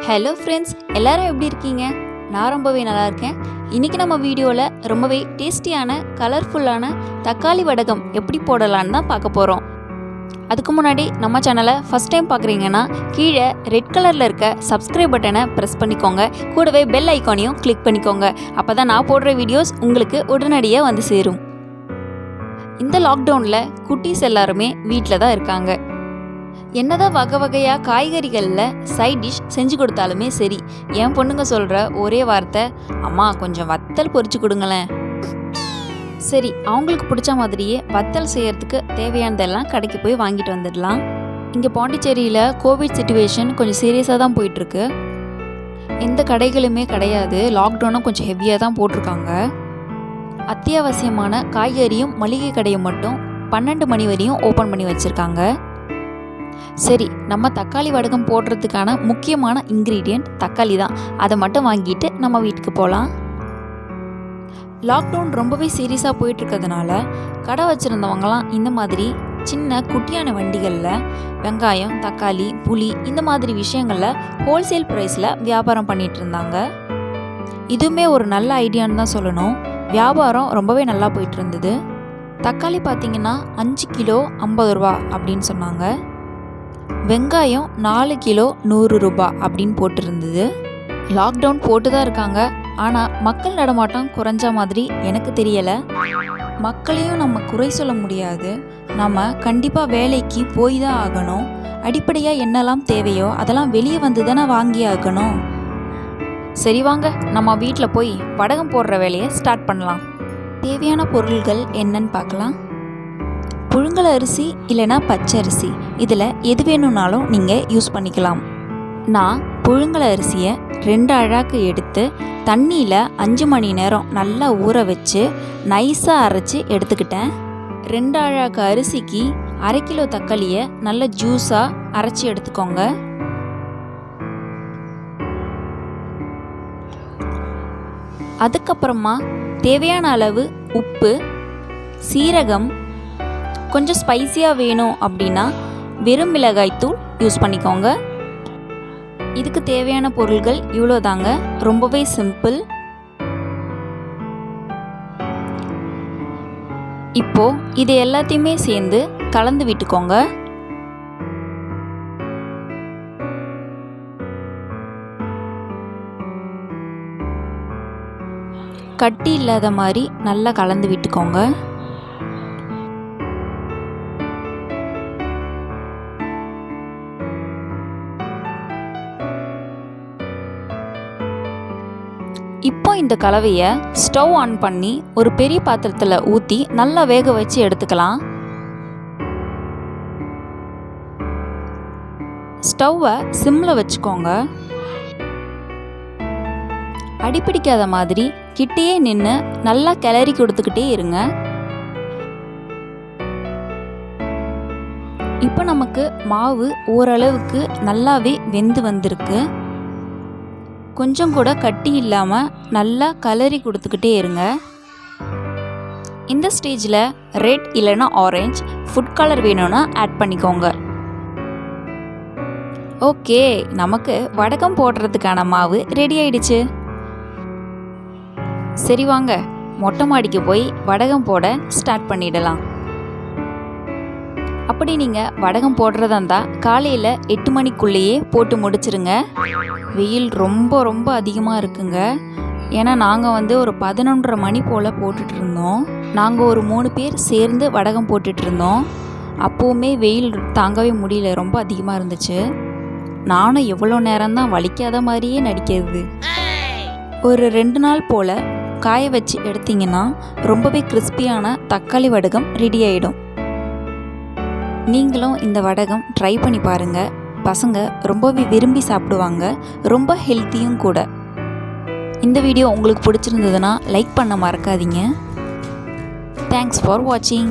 Hello friends, எல்லாரும் எப்படி இருக்கீங்க? நான் ரொம்பவே நல்லா இருக்கேன். இன்றைக்கி நம்ம வீடியோவில் ரொம்பவே டேஸ்டியான கலர்ஃபுல்லான தக்காளி வடகம் எப்படி போடலான்னு தான் பார்க்க போகிறோம். அதுக்கு முன்னாடி நம்ம சேனலை ஃபஸ்ட் டைம் பார்க்குறீங்கன்னா கீழே ரெட் கலரில் இருக்க சப்ஸ்கிரைப் பட்டனை ப்ரெஸ் பண்ணிக்கோங்க. கூடவே பெல் ஐக்கானையும் கிளிக் பண்ணிக்கோங்க. அப்போ தான் நான் போடுற வீடியோஸ் உங்களுக்கு உடனடியாக வந்து சேரும். இந்த லாக்டவுனில் குட்டீஸ் எல்லாருமே வீட்டில் தான் இருக்காங்க. என்னதான் வகை வகையாக காய்கறிகளில் சைட் டிஷ் செஞ்சு கொடுத்தாலுமே சரி, என் பொண்ணுங்க சொல்கிற ஒரே வார்த்தை, அம்மா கொஞ்சம் வத்தல் பொரிச்சு கொடுங்களேன். சரி, அவங்களுக்கு பிடிச்ச மாதிரியே வத்தல் செய்கிறதுக்கு தேவையானதெல்லாம் கடைக்கு போய் வாங்கிட்டு வந்துடலாம். இங்கே பாண்டிச்சேரியில் கோவிட் சிச்சுவேஷன் கொஞ்சம் சீரியஸாக தான் போயிட்டுருக்கு. எந்த கடைகளுமே கிடையாது. லாக்டவுனும் கொஞ்சம் ஹெவியாக தான் போட்டிருக்காங்க. அத்தியாவசியமான காய்கறியும் மளிகை கடையும் மட்டும் 12 மணி வரையும் ஓப்பன் பண்ணி வச்சுருக்காங்க. சரி, நம்ம தக்காளி வடகம் போடுறதுக்கான முக்கியமான இன்க்ரீடியண்ட் தக்காளி தான். அதை மட்டும் வாங்கிட்டு நம்ம வீட்டுக்கு போகலாம். லாக்டவுன் ரொம்பவே சீரியஸாக போயிட்டுருக்கிறதுனால கடை வச்சுருந்தவங்களாம் இந்த மாதிரி சின்ன குட்டியான வண்டிகளில் வெங்காயம், தக்காளி, புளி இந்த மாதிரி விஷயங்களில் ஹோல்சேல் ப்ரைஸில் வியாபாரம் பண்ணிகிட்டு இருந்தாங்க. இதுவுமே ஒரு நல்ல ஐடியான்னு தான் சொல்லணும். வியாபாரம் ரொம்பவே நல்லா போயிட்டு இருந்தது. தக்காளி பார்த்திங்கன்னா 5 கிலோ 50 ரூபா அப்படின்னு சொன்னாங்க. வெங்காயம் 4 கிலோ 100 ரூபா அப்படின்னு போட்டிருந்தது. லாக்டவுன் போட்டு தான் இருக்காங்க. ஆனால் மக்கள் நடமாட்டம் குறைஞ்ச மாதிரி எனக்கு தெரியலை. மக்களையும் நம்ம குறை சொல்ல முடியாது. நம்ம கண்டிப்பாக வேலைக்கு போய் தான் ஆகணும். அடிப்படையாக என்னெல்லாம் தேவையோ அதெல்லாம் வெளியே வந்து தானே வாங்கி ஆகணும். சரி வாங்க, நம்ம வீட்டில் போய் வடகம் போடுற வேலையை ஸ்டார்ட் பண்ணலாம். தேவையான பொருள்கள் என்னன்னு பார்க்கலாம். புழுங்கல் அரிசி இல்லைனா பச்சை அரிசி, இதில் எது வேணும்னாலும் நீங்கள் யூஸ் பண்ணிக்கலாம். நான் புழுங்கல் அரிசியை 2 அழாக்கு எடுத்து தண்ணியில் 5 மணி நேரம் நல்லா ஊற வச்சு நைஸாக அரைச்சி எடுத்துக்கிட்டேன். 2 அழாக்கு அரிசிக்கு 1/2 கிலோ தக்காளியை நல்ல ஜூஸாக அரைச்சி எடுத்துக்கோங்க. அதுக்கப்புறமா தேவையான அளவு உப்பு, சீரகம், கொஞ்சம் ஸ்பைஸியாக வேணும் அப்படின்னா வெறும் மிளகாய்த்தூள் யூஸ் பண்ணிக்கோங்க. இதுக்கு தேவையான பொருள்கள் இவ்வளோ தாங்க. ரொம்பவே சிம்பிள். இப்போ இது எல்லாத்தையுமே சேர்ந்து கலந்து விட்டுக்கோங்க. கட்டி இல்லாத மாதிரி நல்லா கலந்து விட்டுக்கோங்க. இப்போ இந்த கலவையை ஸ்டவ் ஆன் பண்ணி ஒரு பெரிய பாத்திரத்தில் ஊற்றி நல்லா வேக வச்சு எடுத்துக்கலாம். ஸ்டவ்வை சிம்மில் வச்சுக்கோங்க. அடிப்பிடிக்காத மாதிரி கிட்டேயே நின்று நல்லா கிளறி கொடுத்துக்கிட்டே இருங்க. இப்போ நமக்கு மாவு ஓரளவுக்கு நல்லாவே வெந்து வந்திருக்கு. கொஞ்சம் கூட கட்டி இல்லாமல் நல்லா கலரி கொடுத்துக்கிட்டே இருங்க. இந்த ஸ்டேஜில் ரெட் இல்லைன்னா ஆரஞ்ச் ஃபுட் கலர் வேணும்னா ஆட் பண்ணிக்கோங்க. ஓகே, நமக்கு வடகம் போடுறதுக்கான மாவு ரெடி ஆயிடுச்சு. சரி வாங்க, மொட்டை மாடிக்கு போய் வடகம் போட ஸ்டார்ட் பண்ணிடலாம். அப்படி நீங்கள் வடகம் போடுறதா இருந்தால் காலையில் 8 மணிக்குள்ளேயே போட்டு முடிச்சிருங்க. வெயில் ரொம்ப ரொம்ப அதிகமாக இருக்குங்க. ஏன்னா நாங்கள் ஒரு 11:30 மணி போல் போட்டுட்டு இருந்தோம். நாங்கள் ஒரு 3 பேர் சேர்ந்து வடகம் போட்டுட்டு இருந்தோம். அப்போவுமே வெயில் தாங்கவே முடியல, ரொம்ப அதிகமாக இருந்துச்சு. நானும் எவ்வளோ நேரம்தான் வலிக்காத மாதிரியே நடிக்கிறது. ஒரு 2 நாள் போல் காய வச்சு எடுத்திங்கன்னா ரொம்பவே கிறிஸ்பியான தக்காளி வடகம் ரெடி ஆகிடும். நீங்களும் இந்த வடகம் ட்ரை பண்ணி பாருங்கள். பசங்க ரொம்பவே விரும்பி சாப்பிடுவாங்க. ரொம்ப ஹெல்த்தியும் கூட. இந்த வீடியோ உங்களுக்கு பிடிச்சிருந்ததுன்னா லைக் பண்ண மறக்காதீங்க. தேங்க்ஸ் ஃபார் வாட்சிங்.